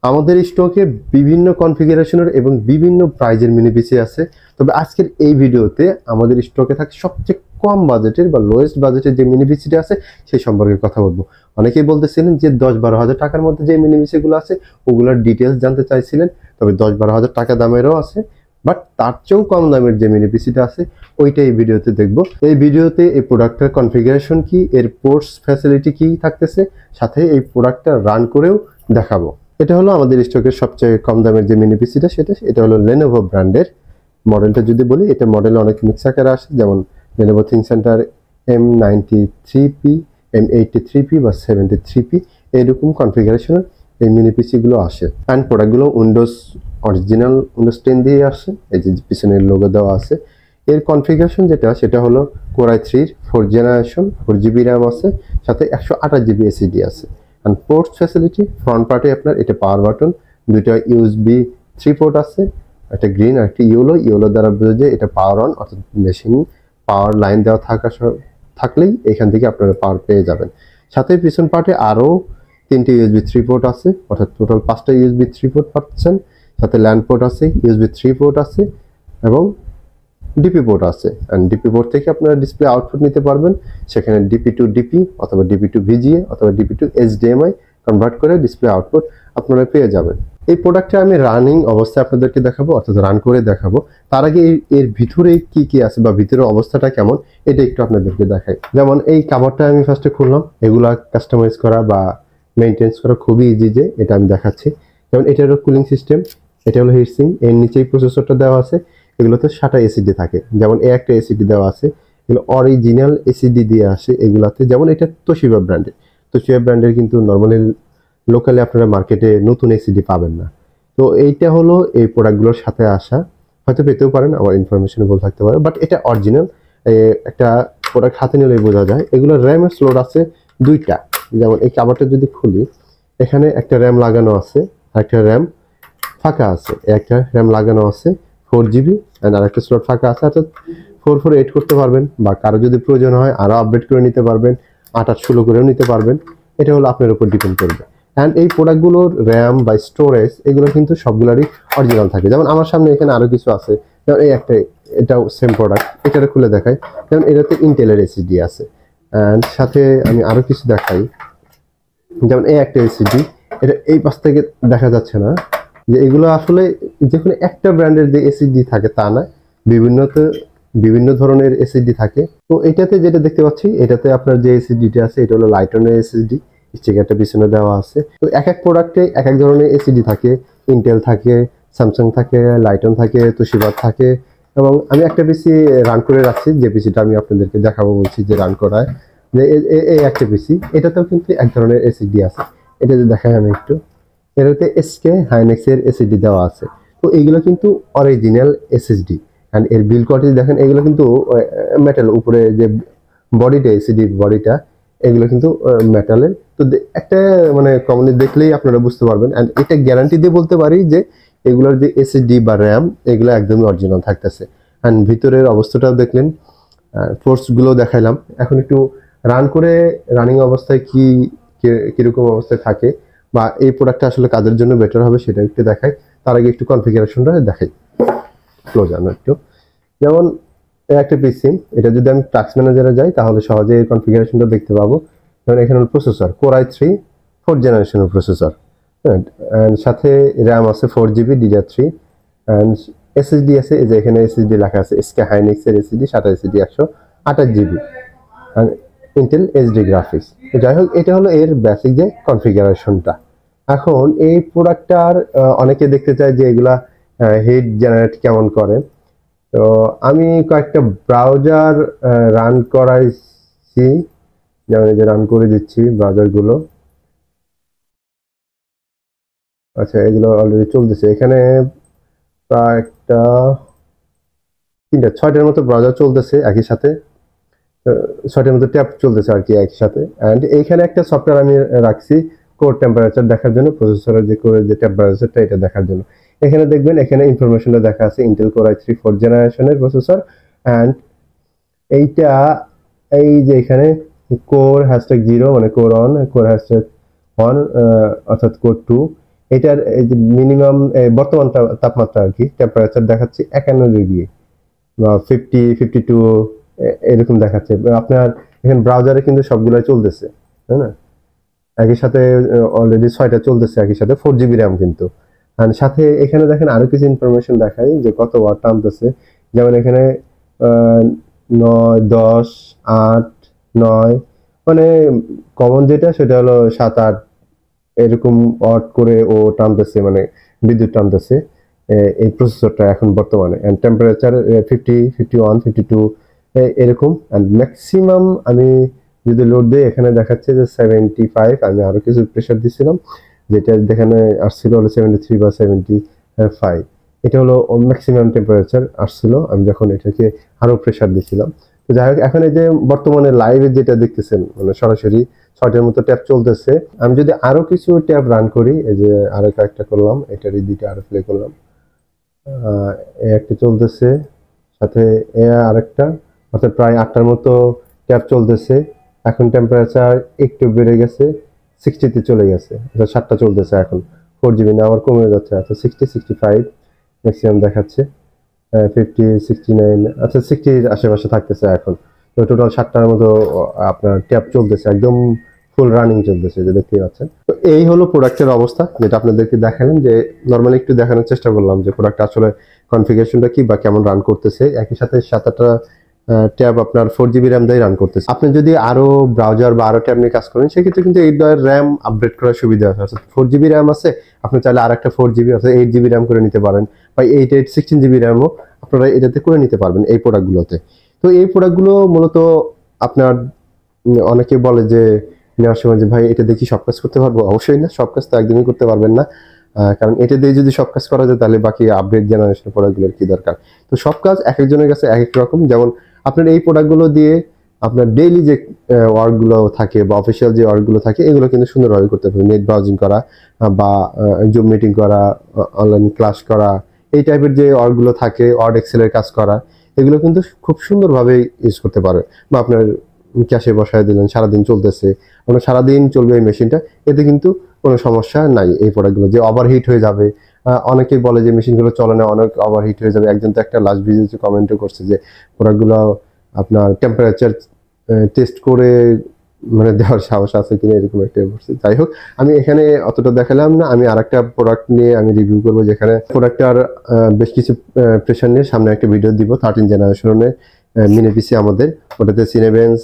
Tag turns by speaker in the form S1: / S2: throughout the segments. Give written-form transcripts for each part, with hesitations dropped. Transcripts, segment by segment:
S1: আমাদের স্টকে বিভিন্ন কনফিগারেশনের এবং বিভিন্ন প্রাইজের মিনি পিসি আছে। তবে আজকের এই ভিডিওতে আমাদের স্টকে থাকে সবচেয়ে কম বাজেটের বা লোয়েস্ট বাজেটের যে মিনি পিসিটা আছে সেই সম্পর্কে কথা বলবো। অনেকেই বলতেছিলেন যে 10-12 হাজার টাকার মধ্যে যে মিনি পিসিগুলো আছে ওগুলোর ডিটেলস জানতে চাইছিলেন। তবে 10-12 হাজার টাকা দামেরও আছে, বাট তার চেয়েও কম দামের যে মিনি পিসিটা আছে ওইটা এই ভিডিওতে দেখবো। এই ভিডিওতে এই প্রোডাক্টের কনফিগারেশন কি, এর পোর্টস ফ্যাসিলিটি কি থাকতেছে, সাথে এই প্রোডাক্টটা রান করেও দেখাবো। এটা হলো আমাদের স্টকের সবচেয়ে কম দামের যে মিনি পিসিটা, এটা হলো Lenovo ব্র্যান্ডের। মডেলটা যদি বলি, এটা মডেলে অনেক মিক্স আকারে আসে, যেমন Lenovo ThinkCentre M93P, M83P বা 73P এইরকম কনফিগারেশনের এই মিনি পিসিগুলো আসে। অ্যান্ড প্রোডাক্টগুলো অরিজিনাল উইন্ডোজ 10 দিয়ে আসে। এই যে পিছনের লোগো দেওয়া আছে। এর কনফিগারেশন সেটা হলো Core i3 4th generation, 4GB RAM আছে, সাথে 128GB SSD আছে। and ports facility front পার্টে আপনার এটা পাওয়ার বাটন, দুইটা ইউএসবি 3 পোর্ট আছে, একটা গ্রিন আর একটা ইয়েলো দ্বারা বোঝা যায় এটা পাওয়ার অন, অর্থাৎ মেশিন পাওয়ার লাইন দেওয়া থাকলেই এখান থেকে আপনারা পাওয়ার পেয়ে যাবেন। সাথে পিছন পার্টে আরো 3টে ইউএসবি 3 পোর্ট আছে, অর্থাৎ টোটাল 5টা ইউএসবি 3 পোর্ট পাচ্ছেন। সাথে ল্যান্ড পোর্ট আছে, ইউএসবি 3 পোর্ট আছে এবং ডিপি পোর্ট আছে। এন্ড ডিপি পোর্ট থেকে আপনারা ডিসপ্লে আউটপুট নিতে পারবেন। সেখানে ডিপি টু ডিপি অথবা ডিপি টু ভিজিএ অথবা ডিপি টু এইচডিএমআই কনভার্ট করে ডিসপ্লে আউটপুট আপনারা পেয়ে যাবেন। এই প্রোডাক্টটা আমি রানিং অবস্থায় আপনাদেরকে দেখাবো, অর্থাৎ রান করে দেখাবো। তার আগে এর ভিতরে কি কি আছে বা ভিতরের অবস্থাটা কেমন এটা একটু আপনাদেরকে দেখাই। যেমন এই কাভারটা আমি ফার্স্টে খুললাম, এগুলা কাস্টমাইজ করা বা মেইনটেনেন্স করা খুবই ইজি, যে এটা আমি দেখাচ্ছি। যেমন এটা হলো কুলিং সিস্টেম, এটা হলো হিটসিঙ্ক, এর নিচেই প্রসেসরটা দেওয়া আছে। এগুলোতে 7টা এসিডি থাকে, যেমন এ একটা এসিডি দেওয়া আছে, এগুলো অরিজিনাল এসিডি দিয়ে আসে এগুলাতে। যেমন এটা তোশিবা ব্র্যান্ডের কিন্তু নর্মালি লোকালি আপনারা মার্কেটে নতুন এসিডি পাবেন না। তো এইটা হলো এই প্রোডাক্টগুলোর সাথে আসা, হয়তো পেতেও পারেন, আমার ইনফরমেশনে ভুল থাকতে পারে, বাট এটা অরিজিনাল। একটা প্রোডাক্ট হাতে নিলেই বোঝা যায়। এগুলোর র্যামের স্লোট আছে 2টা। যেমন এই কাভারটা যদি খুলি, এখানে একটা র্যাম লাগানো আছে, একটা র্যাম ফাঁকা আছে, একটা র্যাম লাগানো আছে 4GB আর একটা স্লট ফাঁকা আছে, অর্থাৎ 448 করতে পারবেন, বা কারো যদি প্রয়োজন হয় আরো আপডেট করে নিতে পারবেন, 8/16 করেও নিতে পারবেন। এটা হলো আপনার উপর ডিপেন্ড করবে। অ্যান্ড এই প্রোডাক্টগুলোর র্যাম বা স্টোরেজ এগুলো কিন্তু সবগুলোরই অরিজিনাল থাকে। যেমন আমার সামনে এখানে আরো কিছু আছে, যেমন এই একটা, এটাও সেম প্রোডাক্ট, এটারে খুলে দেখাই। যেমন এটাতে ইন্টেলের এসএসডি আছে। অ্যান্ড সাথে আমি আরো কিছু দেখাই, যেমন এই একটা এসএসডি, এটা এই পাশ থেকে দেখা যাচ্ছে না, যে এগুলো আসলে যে কোনো একটা ব্র্যান্ডের যে এসএসডি থাকে তা না, বিভিন্ন ধরনের এসএসডি থাকে। তো এটাতে যেটা দেখতে পাচ্ছি, এটাতে আপনার যে এসএসডিটা আছে এটা হলো লাইটনের এসএসডি, স্টিকারটা পিছনে দেওয়া আছে। তো এক এক প্রোডাক্টে এক এক ধরনের এসএসডি থাকে, ইন্টেল থাকে, স্যামসাং থাকে, লাইটন থাকে, তোশিবা থাকে। এবং আমি একটা পিসি রান করে রাখছি, যে পিসিটা আমি আপনাদেরকে দেখাবো বলছি যে রান করায়, যে এই একটা পিসি, এটাতেও কিন্তু এক ধরনের এসএসডি আছে। এটা যদি দেখাই আমি একটু, এটাতে এসকে হাইনেক্সের এসএসডি দেওয়া আছে। তো এইগুলো কিন্তু অরিজিনাল এসএসডি। এন্ড এর বিল কোয়ালিটি দেখেন, এগুলো কিন্তু মেটাল, উপরে যে বডিটা এসএসডি বডিটা এগুলো কিন্তু মেটালের। তো একটা মানে কমনলি দেখলেই আপনারা বুঝতে পারবেন। এন্ড এটা গ্যারান্টি দিয়ে বলতে পারি যে এগুলোর যে এসএসডি বা র্যাম এগুলো একদমই অরিজিনাল থাকতেছে। এন্ড ভিতরের অবস্থাটাও দেখলেন, ফোর্স গুলো দেখাইলাম। এখন একটু রান করে রানিং অবস্থায় কিরকম অবস্থায় থাকে বা এই প্রোডাক্টটা আসলে কাদের জন্য বেটার হবে সেটা একটু দেখাই। তার আগে একটু কনফিগারেশনটা দেখাই, ক্লোজ আনো একটু। যেমন একটা পিসি, এটা যদি আমি টাস্ক ম্যানেজারে যাই তাহলে সহজে এই কনফিগারেশনটা দেখতে পাবো। যেমন এখানে প্রসেসর Core i3 4th জেনারেশনের প্রসেসর, এন্ড সাথে র্যাম আছে 4GB DDR3, এন্ড এসএসডি আছে, এই যে এখানে এসএসডি লেখা আছে SK Hynix এর এসএসডি, 7টা এসএসডি 128GB, আর ইন্টেল এইচডি গ্রাফিক্স। যাই হোক, এটা হলো এর বেসিক যে কনফিগারেশনটা। এখন এই প্রোডাক্টটার অনেকে দেখতে চায় যে এগুলা হিট জেনারেট কেমন করে। তো আমি কয়েকটা ব্রাউজার রান করাইছি, যেমন এই যে রান করে দিচ্ছি ব্রাউজারগুলো। আচ্ছা, এগুলো অলরেডি চলতেছে। এখানে প্রায় একটা 6টার মতো ব্রাউজার চলতেছে একই সাথে, 6টার মতো ট্যাব চলতেছে আর কি একই সাথে। অ্যান্ড এইখানে একটা সফটওয়্যার আমি রাখছি কোর টেম্পারেচার দেখার জন্য, প্রসেসরের যে কোরের যে টেম্পারেচারটা এটা দেখার জন্য। এখানে দেখবেন, এখানে ইনফরমেশনটা দেখা আছে ইন্টেল Core i3 4th জেনারেশনের প্রসেসর। অ্যান্ড এইটা, এই যে এখানে কোর #0 মানে কোর অন, কোর #1 অর্থাৎ কোর 2, এটার এই যে মিনিমাম বর্তমান তাপমাত্রা আর কি টেম্পারেচার দেখাচ্ছে 51 ডিগ্রি বা 50 52 এরকম দেখাচ্ছে। আপনার এখানে ব্রাউজারে কিন্তু সবগুলাই চলতেছে, তাই না? একই সাথে অলরেডি 6টা চলতেছে একই সাথে, 4 জিবি র্যাম কিন্তু। আর সাথে এখানে দেখেন আরো কিছু ইনফরমেশন দেখায় যে কত ওয়াট টানতেছে। যেমন এখানে 9 10 8 9, মানে কমন যেটা সেটা হলো 7 8 এরকম ওয়াট করে ও টানতেছে, মানে বিদ্যুৎ টানতেছে এই প্রসেসরটা এখন বর্তমানে। এন্ড টেম্পারেচার 50 51 52 এরকম। এন্ড ম্যাক্সিমাম আমি যদি লোড দেই এখানে দেখাচ্ছে যে 75। আমি আরো কিছু প্রেসার দিছিলাম, যেটা দেখানে আসছিল হলো 73 বা 75। এটা হলো ম্যাক্সিমাম টেম্পারেচার আসছিল আমি যখন এটাকে আরো প্রেসার দিছিলাম। তো যাই হোক, এখন এই যে বর্তমানে লাইভে যেটা দেখতেছেন মানে সরাসরি 6টার মতো ট্যাব চলতেছে। আমি যদি আরো কিছু ট্যাব রান করি, এই যে আরো একটা করলাম, এটারই দুইটা আরো প্লে করলাম, এই একটা চলতেছে, সাথে এ আরেকটা, অর্থাৎ প্রায় 8টার মতো ট্যাব চলতেছে। এখন টেম্পারেচার একটু বেড়ে গেছে, 60 তে চলে গেছে, অর্থাৎ 7টা চলতেছে এখন। 4 জিবি না আবার কমে যাচ্ছে, আচ্ছা 60 65 ম্যাক্সিমাম দেখাচ্ছে, 50 69, আচ্ছা 60-র আশেপাশে থাকতেছে এখন। তো টোটাল 7টার মতো আপনার ট্যাব চলতেছে, একদম ফুল রানিং চলতেছে, যে দেখতেই পাচ্ছেন। তো এই হলো প্রোডাক্টের অবস্থা, যেটা আপনাদেরকে দেখালাম, যে নর্মালি একটু দেখানোর চেষ্টা করলাম যে প্রোডাক্ট আসলে কনফিগারেশনটা কি বা কেমন রান করতেছে। একই সাথে 7-8টা ট্যাব আপনার 4 জিবি র্যাম দিয়ে রান করতেছে। আপনি যদি আরো ব্রাউজার বা আরো ট্যাব নিয়ে কাজ করেন সেক্ষেত্রে কিন্তু এই র্যাম আপডেট করার সুবিধা আছে। অর্থাৎ 4 জিবি র্যাম আছে, আপনি চাইলে আরেকটা 4 জিবি অর্থাৎ 8 জিবি র্যাম করে নিতে পারেন, বা 16 জিবি র্যামও আপনারা এটাতে করে নিতে পারবেন এই প্রোডাক্টগুলোতে। তো এই প্রোডাক্টগুলো মূলত আপনার অনেকে বলে যে নেওয়ার সময় যে ভাই এটা দেখি সব কাজ করতে পারবো। অবশ্যই না, সব কাজ তো একদমই করতে পারবেন না, কারণ এটা দিয়ে যদি সব কাজ করা যায় তাহলে বাকি আপডেট জেনারেশন প্রোডাক্টগুলোর কি দরকার। তো সব কাজ এক একজনের কাছে এক এক রকম। যেমন আপনার এই প্রোডাক্টগুলো দিয়ে আপনার ডেইলি যে ওয়ার্কগুলো থাকে বা অফিসিয়াল যে ওয়ার্কগুলো থাকে এগুলো কিন্তু সুন্দরভাবে করতে পারবেন। নেট ব্রাউজিং করা বা জুম মিটিং করা, অনলাইন ক্লাস করা, এই টাইপের যে ওয়ার্কগুলো থাকে, ওয়ার্ড এক্সেলের কাজ করা, এগুলো কিন্তু খুব সুন্দরভাবে ইউজ করতে পারে। বা আপনার ক্যাশে বসায় দিলেন, সারাদিন চলতেছে, আপনার সারাদিন চলবে এই মেশিনটা, এতে কিন্তু কোনো সমস্যা নাই। এই প্রোডাক্টগুলো যে ওভারহিট হয়ে যাবে, অনেকেই বলে যে মেশিনগুলো চলে না, অনেক ওভারহিট হয়ে যাবে। একজন তো একটা লাস্ট ভিডিওতে কমেন্টও করছে যে প্রোডাক্টগুলো আপনার টেম্পারেচার টেস্ট করে মানে দেওয়ার সাহস আছে কিনা, এরকম একটা বলছে। যাই হোক, আমি এখানে অতটা দেখালাম না। আমি আরেকটা প্রোডাক্ট নিয়ে আমি রিভিউ করবো, যেখানে প্রোডাক্টটার বেশ কিছু প্রেশার নিয়ে সামনে একটা ভিডিও দিব। 13 জেনারেশনের মিনি পিসি আমাদের, ওটাতে সিনেবেন্স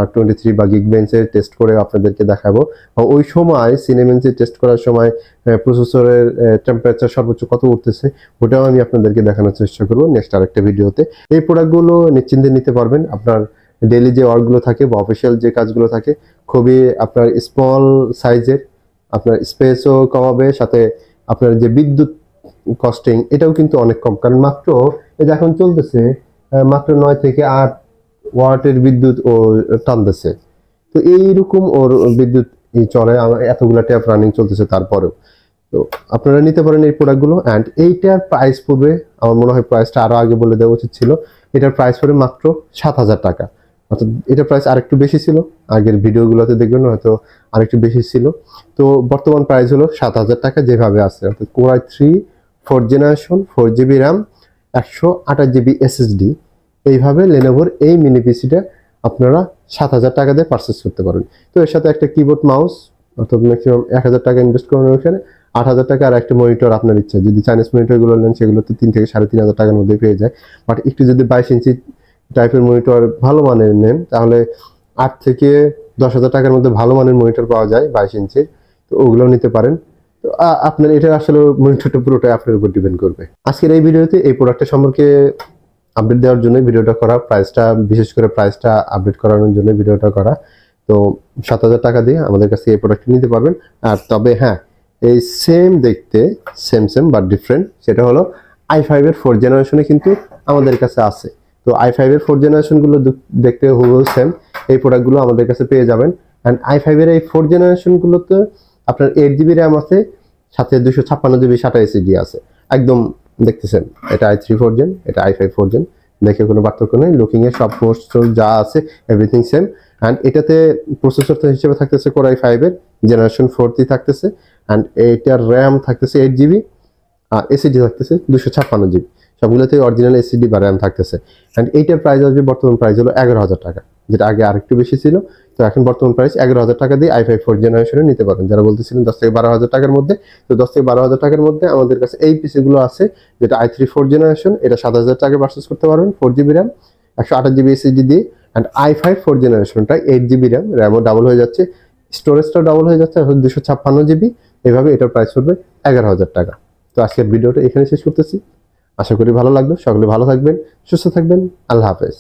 S1: R23 বা গিগবেঞ্চের টেস্ট করে আপনাদেরকে দেখাবো। ওই সময় সিনেবেন্সের টেস্ট করার সময় প্রসেসরের টেম্পারেচার সর্বোচ্চ কত উঠতেছে ওটাও আমি আপনাদেরকে দেখানোর চেষ্টা করবো নেক্সট আরেকটা ভিডিওতে। এই প্রোডাক্টগুলো নিশ্চিন্তে নিতে পারবেন। আপনার ডেইলি যে ওয়ার্কগুলো থাকে বা অফিসিয়াল যে কাজগুলো থাকে খুবই আপনার স্মল সাইজের, আপনার স্পেসও কমাবে, সাথে আপনার যে বিদ্যুৎ কস্টিং এটাও কিন্তু অনেক কম। কারণ মাত্র এই এখন চলতেছে মাত্র 9 থেকে 8 ওয়াটের বিদ্যুৎ ও টানতেছে। তো এইরকম ওর বিদ্যুৎ চলে, আমার এতগুলা ট্যাপ রানিং চলতেছে তারপরেও। তো আপনারা নিতে পারেন এই প্রোডাক্টগুলো। অ্যান্ড এইটার প্রাইস পড়বে, আমার মনে হয় প্রাইসটা আরো আগে বলে দেওয়া উচিত ছিল। এটার প্রাইস পড়বে মাত্র 7,000 টাকা। অর্থাৎ এটার প্রাইস আরেকটু বেশি ছিল, আগের ভিডিওগুলোতে দেখবেন হয়তো আরেকটু বেশি ছিল। তো বর্তমান প্রাইস হলো 7,000 টাকা যেভাবে আছে। অর্থাৎ Core i3 4th generation, 4 GB RAM, 128 GB SSD, এইভাবে লেনোভোর এই মিনি পিসিটা আপনারা 7,000 টাকা দিয়ে পারচেস করতে পারেন। তো এর সাথে একটা কিবোর্ড মাউস, অর্থাৎ ম্যাক্সিমাম 1,000 টাকা ইনভেস্ট করার ওখানে 8,000 টাকা, আর একটা মনিটর আপনার ইচ্ছা। যদি চাইনিজ মনিটরগুলো নেন সেগুলো তো 3 থেকে 3,500 টাকার মধ্যে পেয়ে যায়। বাট একটু যদি 22 ইঞ্চি টাইপের মনিটর ভালো মানের নেন তাহলে 8 থেকে 10,000 টাকার মধ্যে ভালো মানের মনিটর পাওয়া যায় 22 ইঞ্চির। তো ওগুলো নিতে পারেন। তো আপনার এটা আসলে মনিটরটা পুরোটাই আপনার উপর ডিপেন্ড করবে। আজকের এই ভিডিওতে এই প্রোডাক্টটা সম্পর্কে আপডেট দেওয়ার জন্য ভিডিওটা করা, প্রাইসটা বিশেষ করে প্রাইসটা আপডেট করানোর জন্য ভিডিওটা করা। তো 7,000 টাকা দিয়ে আমাদের কাছে এই প্রোডাক্টটা নিতে পারবেন। আর তবে হ্যাঁ, এই সেম দেখতে সেম বাট ডিফারেন্ট, সেটা হলো i5 এর 4th জেনারেশনে কিন্তু আমাদের কাছে আছে। তো i5 এর 4th জেনারেশনগুলো দেখতে হুবহু সেম, এই প্রোডাক্টগুলো আমাদের কাছে পেয়ে যাবেন। অ্যান্ড i5 এর এই 4th জেনারেশনগুলোতে আপনার 8 জিবি র্যাম আছে, সাথে 256 জিবি SATA এসএসডি আছে। একদম দেখতেছেন, এটা i3 4th জেন, এটা i5 4th জেন, দেখে কোনো পার্থক্য নেই। লুকিং এর সব প্রসেসর যা আছে এভরিথিং সেম। অ্যান্ড এটাতে প্রসেসর হিসেবে থাকতেছে Core i5 এর জেনারেশন 4th থাকতেছে, অ্যান্ড এইটার র্যাম থাকতেছে 8 জিবি, আর এসএসডি থাকতেছে 256 জিবি। সবগুলোতে অরিজিনাল এসএসডি বা র্যাম থাকতেছে। অ্যান্ড এইটার প্রাইস আসবে, বর্তমান প্রাইস হলো 11,000 টাকা, যেটা আগে আরেকটু বেশি ছিল। তো এখন বর্তমান প্রাইস 11,000 টাকা দিয়ে i5 4th জেনারেশনে নিতে পারেন। যারা বলতেছিলেন 10 থেকে 12,000 টাকার মধ্যে, তো 10 থেকে 12,000 টাকার মধ্যে আমাদের কাছে এই পিসিগুলো আছে, যেটা i3 4th জেনারেশন, এটা 7,000 টাকা পারচেস করতে পারবেন 4 জিবি র্যাম 128 জিবি এসএসডি দিয়ে। অ্যান্ড i5 4th জেনারেশনটা 8 জিবি র্যাম, র্যামও ডাবল হয়ে যাচ্ছে, স্টোরেজটাও ডাবল হয়ে যাচ্ছে, 256 জিবি। এভাবে এটার প্রাইস পড়বে 11,000 টাকা। তো আজকের ভিডিওটা এখানে শেষ করতেছি। আশা করি ভালো লাগলো। সকলে ভালো থাকবেন, সুস্থ থাকবেন। আল্লাহ হাফেজ।